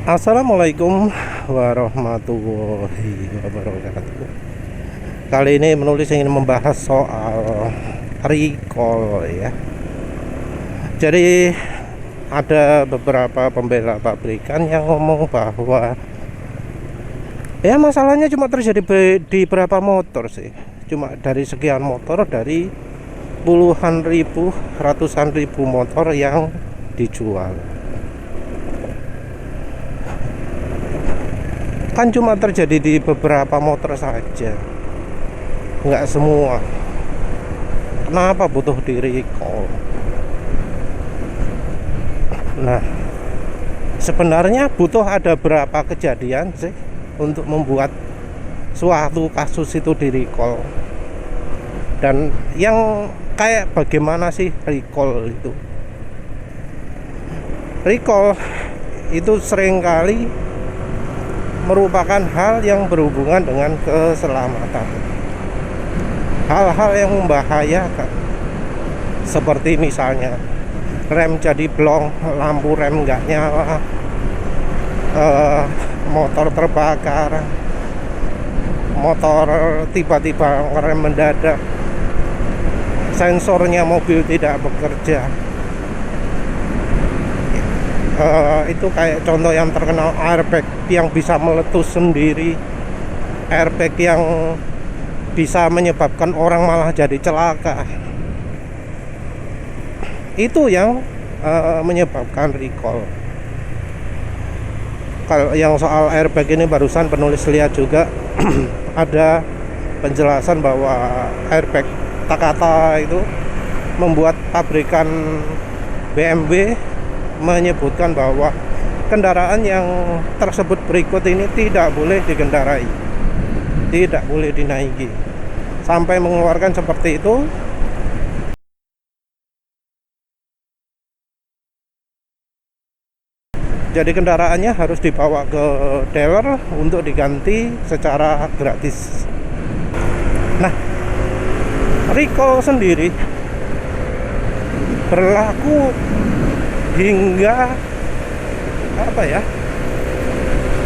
Assalamualaikum warahmatullahi wabarakatuh. Kali ini menulis ingin membahas soal recall ya. Jadi ada beberapa pembela pabrikan yang ngomong bahwa ya masalahnya cuma terjadi di berapa motor sih. Cuma dari sekian motor, dari puluhan ribu, ratusan ribu motor yang dijual. Kan cuma terjadi di beberapa motor saja, nggak semua. Kenapa butuh di recall? Nah, sebenarnya butuh ada berapa kejadian sih untuk membuat suatu kasus itu di recall? Dan yang kayak bagaimana sih recall itu? Recall itu seringkali merupakan hal yang berhubungan dengan keselamatan, hal-hal yang membahayakan, seperti misalnya rem jadi blong, lampu rem nggak nyala, motor terbakar, motor tiba-tiba ngerem mendadak, sensornya mobil tidak bekerja. Itu kayak contoh yang terkenal, airbag yang bisa meletus sendiri, airbag yang bisa menyebabkan orang malah jadi celaka. Itu yang menyebabkan recall. Kalau yang soal airbag ini barusan penulis lihat juga ada penjelasan bahwa airbag Takata itu membuat pabrikan BMW menyebutkan bahwa kendaraan yang tersebut berikut ini tidak boleh dikendarai, tidak boleh dinaiki, sampai mengeluarkan seperti itu. Jadi kendaraannya harus dibawa ke dealer untuk diganti secara gratis. Nah, recall sendiri berlaku hingga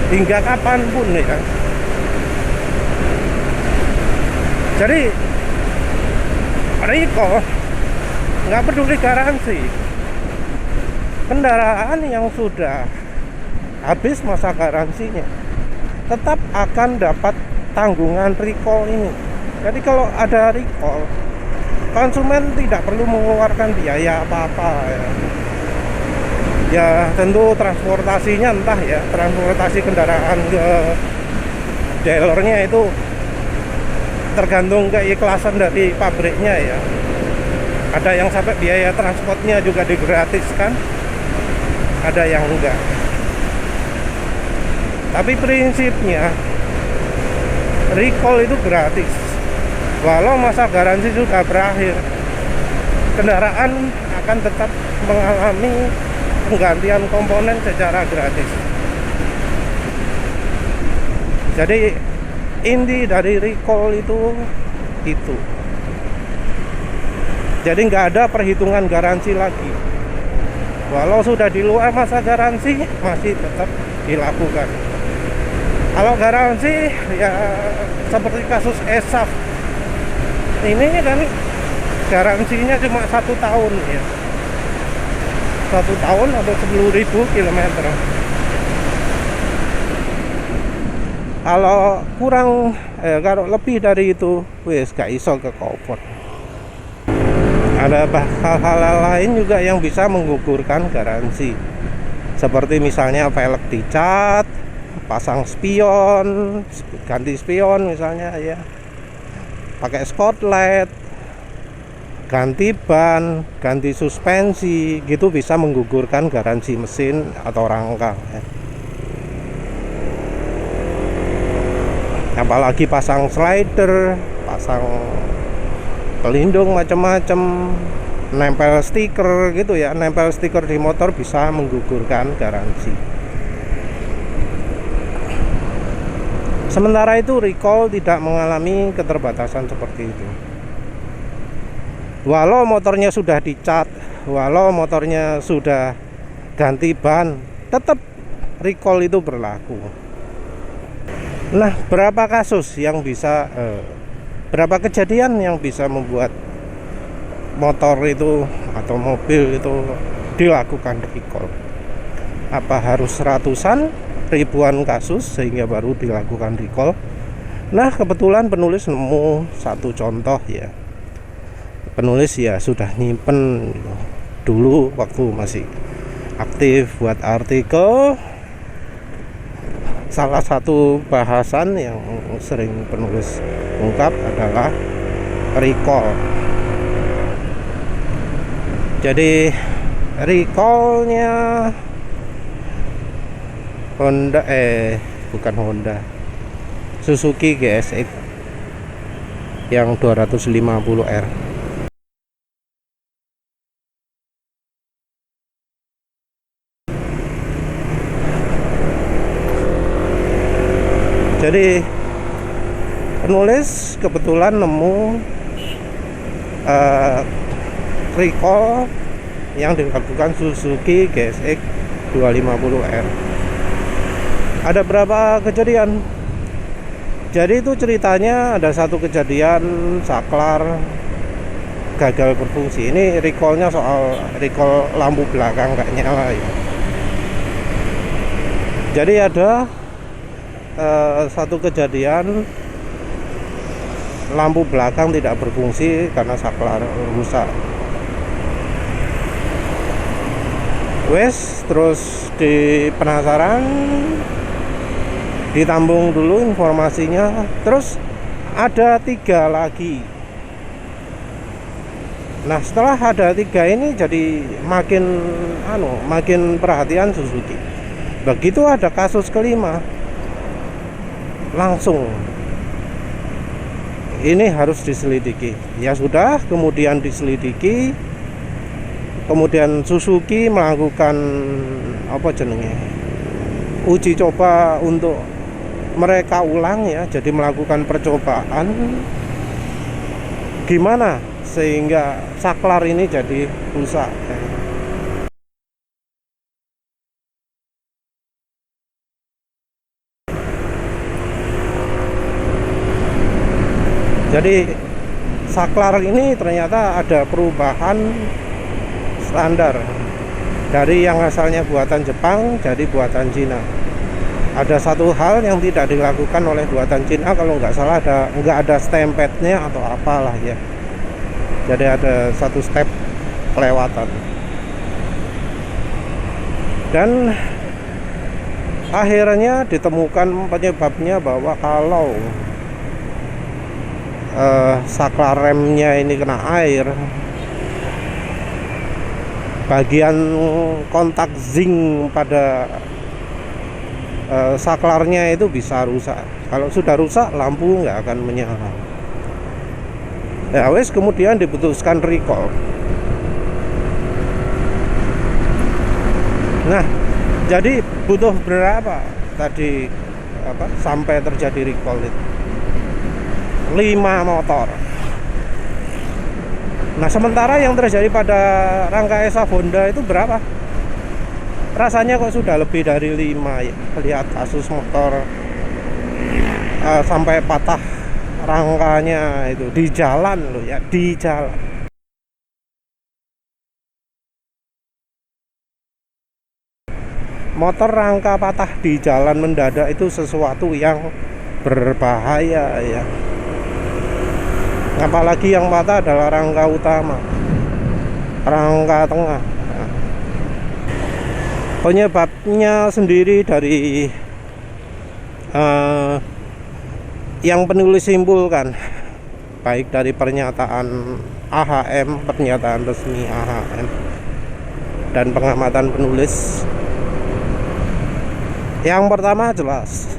hingga kapanpun ya. Jadi recall nggak peduli garansi. Kendaraan yang sudah habis masa garansinya tetap akan dapat tanggungan recall ini. Jadi kalau ada recall, konsumen tidak perlu mengeluarkan biaya apa-apa ya. Ya tentu transportasinya entah ya, transportasi kendaraan ke dealernya itu tergantung keikhlasan dari pabriknya ya. Ada yang sampai biaya transportnya juga digratiskan, ada yang enggak. Tapi prinsipnya recall itu gratis walau masa garansi sudah berakhir. Kendaraan akan tetap mengalami penggantian komponen secara gratis. Jadi inti dari recall itu. Jadi nggak ada perhitungan garansi lagi. Walau sudah di luar masa garansi masih tetap dilakukan. Kalau garansi ya seperti kasus ESAF ini kan garansinya cuma 1 tahun ya. 1 tahun atau 10.000 kilometer. Kalau kurang kalau lebih dari itu wes gak iso ke kopot. Ada hal-hal lain juga yang bisa menggugurkan garansi, seperti misalnya velg dicat, pasang spion, ganti spion misalnya ya, pakai spotlight, ganti ban, ganti suspensi, gitu bisa menggugurkan garansi mesin atau rangka ya. Apalagi pasang slider, pasang pelindung macam-macam, nempel stiker gitu ya, nempel stiker di motor bisa menggugurkan garansi. Sementara itu recall tidak mengalami keterbatasan seperti itu. Walau motornya sudah dicat, walau motornya sudah ganti ban, tetap recall itu berlaku. Nah, berapa kasus yang bisa berapa kejadian yang bisa membuat motor itu atau mobil itu dilakukan recall? Apa harus ratusan, ribuan kasus sehingga baru dilakukan recall? Nah, kebetulan penulis nemu satu contoh ya. Penulis ya sudah nyimpen gitu. Dulu waktu masih aktif buat artikel, salah satu bahasan yang sering penulis ungkap adalah recall. Jadi recallnya bukan Honda, Suzuki GSX yang 250R. Jadi penulis kebetulan nemu recall yang dilakukan Suzuki GSX 250R. Ada berapa kejadian? Jadi itu ceritanya ada satu kejadian saklar gagal berfungsi. Ini recallnya soal recall lampu belakang nggak nyala ya. Jadi ada satu kejadian lampu belakang tidak berfungsi karena saklar rusak. Terus di penasaran, ditambung dulu informasinya. Terus ada 3 lagi. Nah, setelah ada 3 ini jadi makin perhatian Suzuki. Begitu ada kasus kelima, langsung ini harus diselidiki. Ya sudah, kemudian diselidiki. Kemudian Suzuki melakukan uji coba untuk mereka ulang ya. Jadi melakukan percobaan gimana sehingga saklar ini jadi rusak. Jadi saklar ini ternyata ada perubahan standar dari yang asalnya buatan Jepang jadi buatan Cina. Ada satu hal yang tidak dilakukan oleh buatan Cina, kalau nggak salah nggak ada stempetnya atau apalah ya. Jadi ada satu step kelewatan. Dan akhirnya ditemukan penyebabnya bahwa kalau saklar remnya ini kena air, bagian kontak zinc pada saklarnya itu bisa rusak. Kalau sudah rusak, lampu nggak akan menyala. Ya wes, kemudian diputuskan recall. Nah, jadi butuh berapa tadi sampai terjadi recall itu? 5 motor. Nah, sementara yang terjadi pada rangka ESA Honda itu berapa? Rasanya kok sudah lebih dari 5 ya. Lihat kasus motor sampai patah rangkanya itu di jalan loh ya, di jalan. Motor rangka patah di jalan mendadak itu sesuatu yang berbahaya ya. Apalagi yang patah adalah rangka utama, rangka tengah. Nah, penyebabnya sendiri dari yang penulis simpulkan, baik dari pernyataan AHM, pernyataan resmi AHM, dan pengamatan penulis. Yang pertama jelas,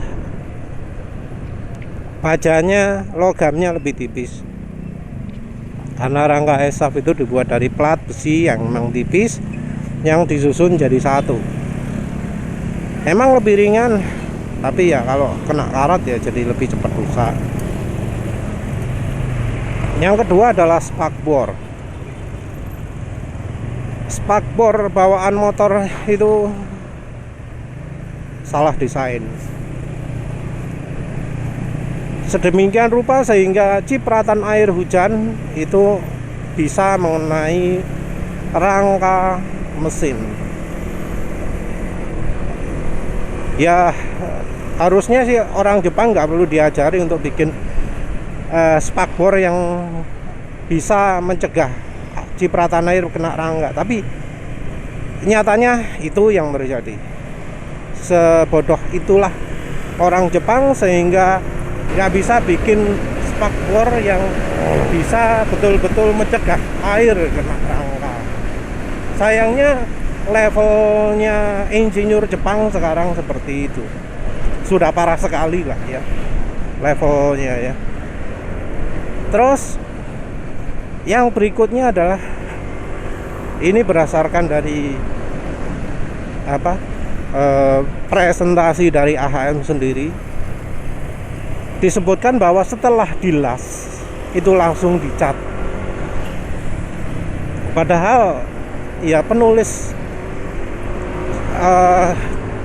bajanya, logamnya lebih tipis. Karena rangka ESAF itu dibuat dari plat besi yang memang tipis, yang disusun jadi satu. Emang lebih ringan, tapi ya kalau kena karat ya jadi lebih cepat rusak. Yang kedua adalah spakbor. Spakbor bawaan motor itu salah desain. Sedemikian rupa sehingga cipratan air hujan itu bisa mengenai rangka mesin. Ya harusnya sih orang Jepang nggak perlu diajari untuk bikin spakbor yang bisa mencegah cipratan air kena rangka, tapi nyatanya itu yang terjadi. Sebodoh itulah orang Jepang sehingga nggak bisa bikin spakbor yang bisa betul-betul mencegah air kena rangka. Sayangnya levelnya insinyur Jepang sekarang seperti itu, sudah parah sekali lah ya levelnya ya. Terus yang berikutnya adalah ini berdasarkan dari presentasi dari AHM sendiri, disebutkan bahwa setelah dilas itu langsung dicat. Padahal ya penulis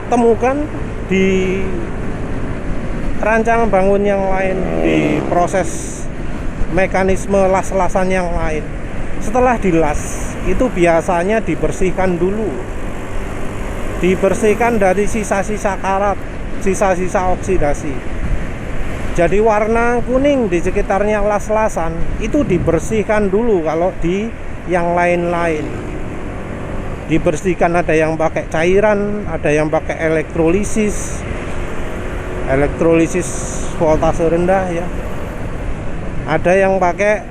temukan di rancangan bangun yang lain, di proses mekanisme las-lasan yang lain, setelah dilas itu biasanya dibersihkan dulu, dibersihkan dari sisa-sisa karat, sisa-sisa oksidasi. Jadi warna kuning di sekitarnya las-lasan itu dibersihkan dulu. Kalau di yang lain-lain dibersihkan, ada yang pakai cairan, ada yang pakai elektrolisis voltase rendah ya, ada yang pakai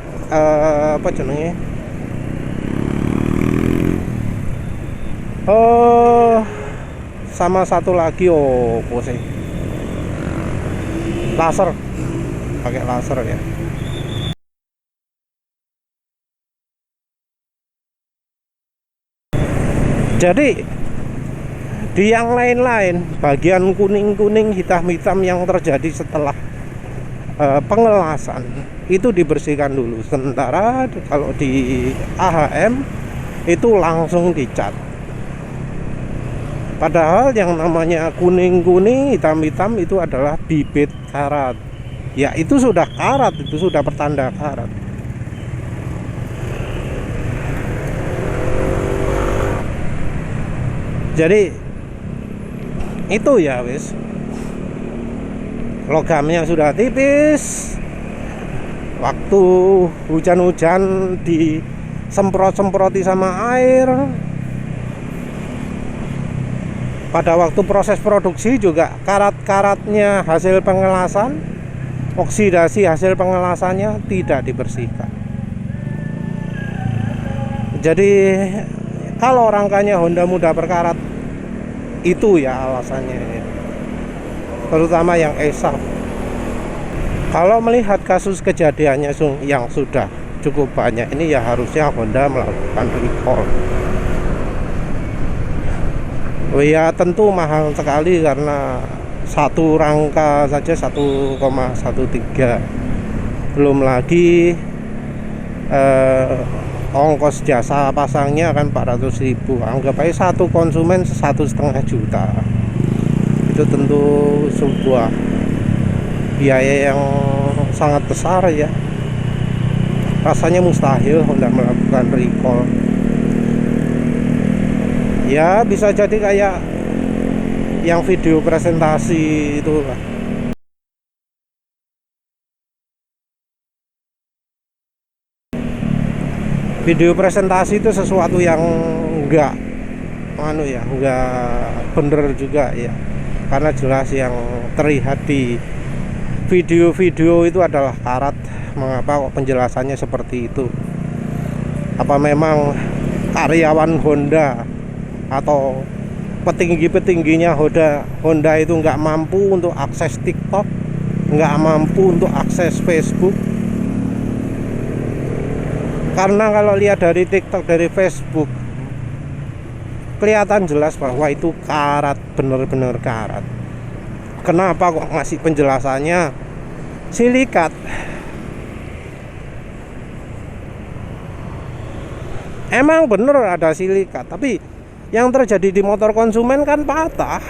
sama satu lagi laser, pakai laser ya. Jadi di yang lain-lain, bagian kuning-kuning, hitam-hitam yang terjadi setelah pengelasan itu dibersihkan dulu. Sementara kalau di AHM itu langsung dicat. Padahal yang namanya kuning-kuning, hitam-hitam itu adalah bibit karat. Ya itu sudah karat, itu sudah pertanda karat. Jadi itu ya wis, logamnya sudah tipis, waktu hujan-hujan disemprot-semproti sama air, pada waktu proses produksi juga karat-karatnya hasil pengelasan, oksidasi hasil pengelasannya tidak dibersihkan. Jadi kalau rangkanya Honda mudah berkarat, itu ya alasannya ya. Terutama yang ESAF. Kalau melihat kasus kejadiannya yang sudah cukup banyak ini, ya harusnya Honda melakukan recall. Ya tentu mahal sekali karena satu rangka saja 1,13, belum lagi ongkos jasa pasangnya kan 400.000. Anggap aja satu konsumen 1,5 juta. Itu tentu sebuah biaya yang sangat besar ya. Rasanya mustahil Honda melakukan recall. Ya bisa jadi kayak yang video presentasi itu lah. Video presentasi itu sesuatu yang enggak bener juga ya, karena jelas yang terlihat di video-video itu adalah karat. Mengapa kok penjelasannya seperti itu? Apa memang karyawan Honda atau petinggi-petingginya Honda itu nggak mampu untuk akses TikTok, nggak mampu untuk akses Facebook? Karena kalau lihat dari TikTok, dari Facebook, kelihatan jelas bahwa itu karat, bener-bener karat. Kenapa kok ngasih penjelasannya silikat? Emang bener ada silikat, tapi yang terjadi di motor konsumen kan patah.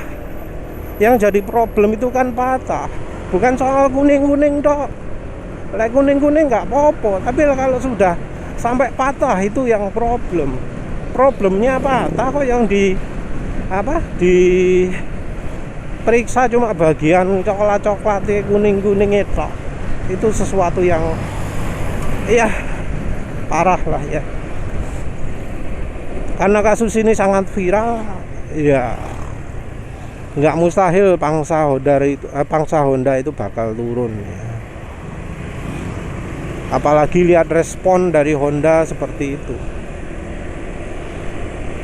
Yang jadi problem itu kan patah, bukan soal kuning-kuning dok. Like kuning-kuning nggak apa-apa, tapi kalau sudah sampai patah itu yang problem. Problemnya patah kok, yang diperiksa cuma bagian coklat-coklatnya, kuning-kuning itu sesuatu yang iya parah lah ya. Karena kasus ini sangat viral ya, nggak mustahil pangsa Honda itu bakal turun ya. Apalagi lihat respon dari Honda seperti itu.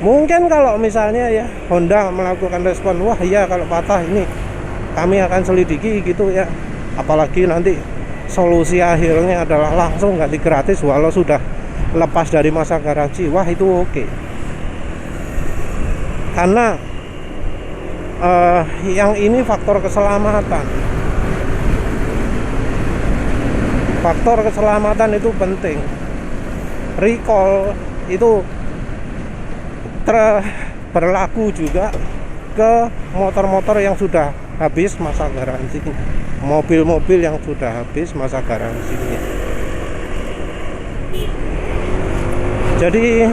Mungkin kalau misalnya ya Honda melakukan respon, wah iya kalau patah ini kami akan selidiki gitu ya. Apalagi nanti solusi akhirnya adalah langsung ganti gratis walau sudah lepas dari masa garansi, wah itu oke. Karena yang ini faktor keselamatan. Faktor keselamatan itu penting. Recall itu berlaku juga ke motor-motor yang sudah habis masa garansinya, mobil-mobil yang sudah habis masa garansinya. Jadi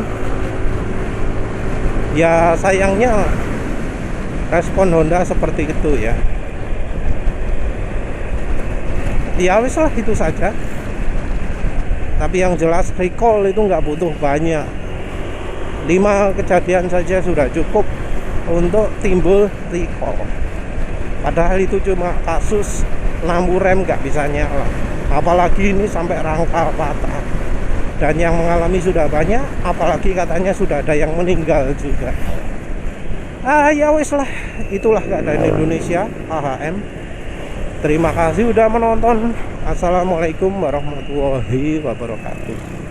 ya sayangnya respon Honda seperti itu ya. Ya wis lah, itu saja. Tapi yang jelas recall itu nggak butuh banyak. 5 kejadian saja sudah cukup untuk timbul recall. Padahal itu cuma kasus lampu rem nggak bisa nyala. Apalagi ini sampai rangka patah. Dan yang mengalami sudah banyak, apalagi katanya sudah ada yang meninggal juga. Ya wis lah, itulah keadaan Indonesia AHM. Terima kasih udah menonton. Assalamualaikum warahmatullahi wabarakatuh.